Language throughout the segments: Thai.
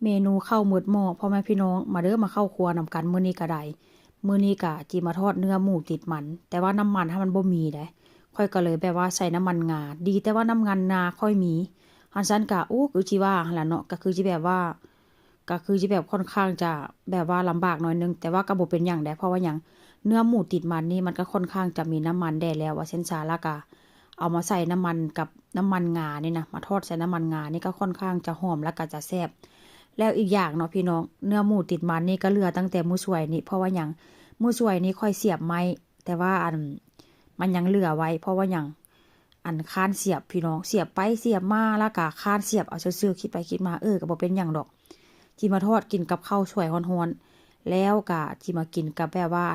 เมนูข้าวหมดหม้อพ่อแม่พี่น้องมาเด้อมาเข้าครัวนำกันมื้อนี้ก็ได้มื้อนี้ก็จิมาทอดเนื้อหมูติดมันแต่ว่าน้ำมันถ้ามันบ่มีได้ค่อยก็เลยแบบว่าใส่น้ำมันงาดีแต่ว่าน้ำมันงาค่อยมีหันซันก็คือสิว่าหั่นล่ะเนาะก็คือสิแบบว่าก็คือสิแบบค่อนข้างจะแบบว่าลำบากหน่อยนึงแต่ว่าก็บ่เป็นหยังได้เพราะว่าหยังเนื้อหมูติดมันนี่มันก็ค่อนข้างจะมีน้ำมันได้แล้วว่าเส้นซาแล้วก็เอามาใส่น้ำมันกับน้ำมันงานี่นะมาทอดใส่น้ำมันงานี่ก็ค่อนข้างจะหอมแล้วก็จะแซ่บ แล้วอีกอย่างเนาะพี่น้องเนื้อหมูติดมันนี่ก็เหลือตั้งแต่มื้อสวยนี่เพราะว่าหยังมื้อสวยนี่ค่อยเสียบไม้แต่ว่ามันยังเหลือไว้เพราะว่าหยังค้านเสียบพี่น้องเสียบไปเสียบมาแล้วก็ค้านเสียบเอาซื่อๆคิดไปคิดมาก็บ่เป็นหยังดอกจิมาทอดกินกับข้าวสวยฮ้อนๆแล้วก็จิมากินกับแบบว่า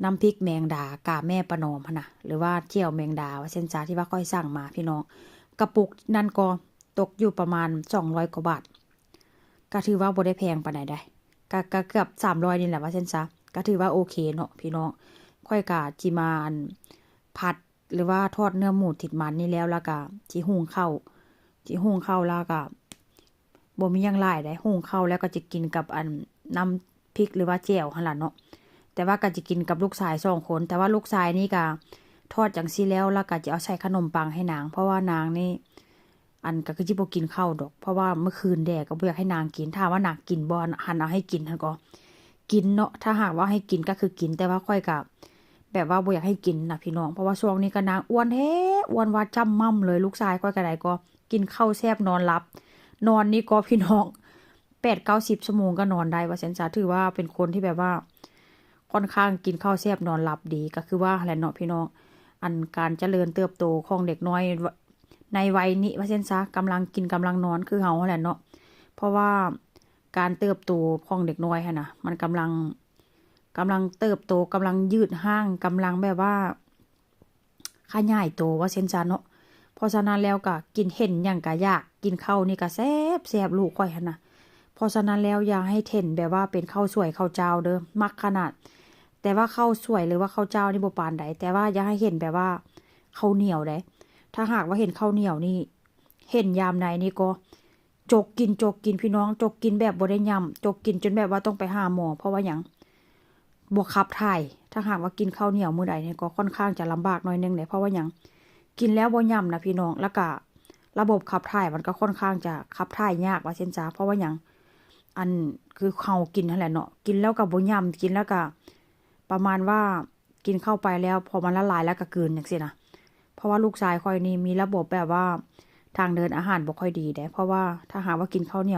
น้ำพริกแมงดากาแม่ประนอมหั่นน่ะหรือว่าเจียวแมงดาว่าเส้นจาที่ว่าค่อยสั่งมาพี่น้องกระปุกนั่นก็ตกอยู่ประมาณ200กว่าบาท ก็ถือว่าบ่ได้แพงปานใดได้ก็เกือบ300นี่แหละว่าซั่นซะก็ถือว่าโอเคเนาะพี่น้องค่อยก็จิมาผัดหรือว่าทอดเนื้อหมูติดมันนี่แล้วก็จิหุงข้าวแล้วก็บ่มีหยังหลายได้หุงข้าวแล้วก็จะกินกับน้ำพริกหรือว่าแจ่วหั่นล่ะเนาะแต่ว่าก็จะกินกับลูกชาย2คนแต่ว่าลูกชายนี่ก็ทอดจังซี่แล้วก็จะเอาใส่ขนมปังให้นางเพราะว่านางนี่ ก็คือจิบ่กินข้าวดอกเพราะว่าเมื่อคืนแดดก็บ่อยากให้นางกินถ้าว่านางกินบ่หันเอาให้กินหั่นก็กินเนาะถ้าหากว่าให้กินก็คือกินแต่ว่าค่อยก็แบบว่าบ่อยากให้กินน่ะพี่น้องเพราะว่าช่วงนี้ก็นางอ้วนแท้อ้วนว่าจ้ำม่ำเลยลูกชายค่อยก็ได้ก็กินข้าวแซ่บนอนหลับนอนนี่ก็พี่น้อง8-9-10 ชั่วโมงก็นอนได้ว่าฉันจะถือว่าเป็นคนที่แบบว่าค่อนข้างกินข้าวแซ่บนอนหลับดีก็คือว่าแหละเนาะพี่น้องการเจริญเติบโตของเด็กน้อย ในวัยนี้ว่าเช่นซะกำลังกินกำลังนอนคือเฮาแหละเนาะเพราะว่าการเติบโตของเด็กน้อยหั่นน่ะมันกำลังเติบโตกำลังยืดห้างกำลังแบบว่าขยายโตว่าเช่นซะเนาะเพราะฉะนั้นแล้วก็กินเห็นหยังก็อยากกินข้าวนี่ก็แซ่บลูกข่อยหั่นน่ะเพราะฉะนั้นแล้วอย่าให้เห็นแบบว่าเป็นข้าวสวยข้าวเจ้าเด้อมักขนาดแต่ว่าข้าวสวยหรือว่าข้าวเจ้านี่บ่ปานใดแต่ว่าอย่าให้เห็นแบบว่าข้าวเหนียวเด้ ถ้าหากว่าเห็นข้าวเหนียวนี่เห็นยามใดนี่ก็จกกินพี่น้องจกกินแบบบ่ได้ยำจกกินจนแบบว่าต้องไปหาหมอเพราะว่าหยังบ่ขับถ่ายถ้าหากว่ากินข้าวเหนียวมื้อใดนี่ก็ค่อนข้างจะลำบากหน่อยนึงเลยเพราะว่าหยังกินแล้วบ่ยำนะพี่น้องแล้วก็ระบบขับถ่ายมันก็ค่อนข้างจะขับถ่ายยากว่าเช่นจ้าเพราะว่าหยังคือเฮากินนั่นแหละเนาะกินแล้วก็บ่ยำกินแล้วก็ประมาณว่ากินเข้าไปแล้วพอมันละลายแล้วก็กลืนจังซี่นะ เพราะว่าลูกชายค่อยนี่มีระบบแบบว่าทางเดินอาหารบ่ค่อยดีเด้เพราะว่าถ้าหากว่ากินข้าวเหนียว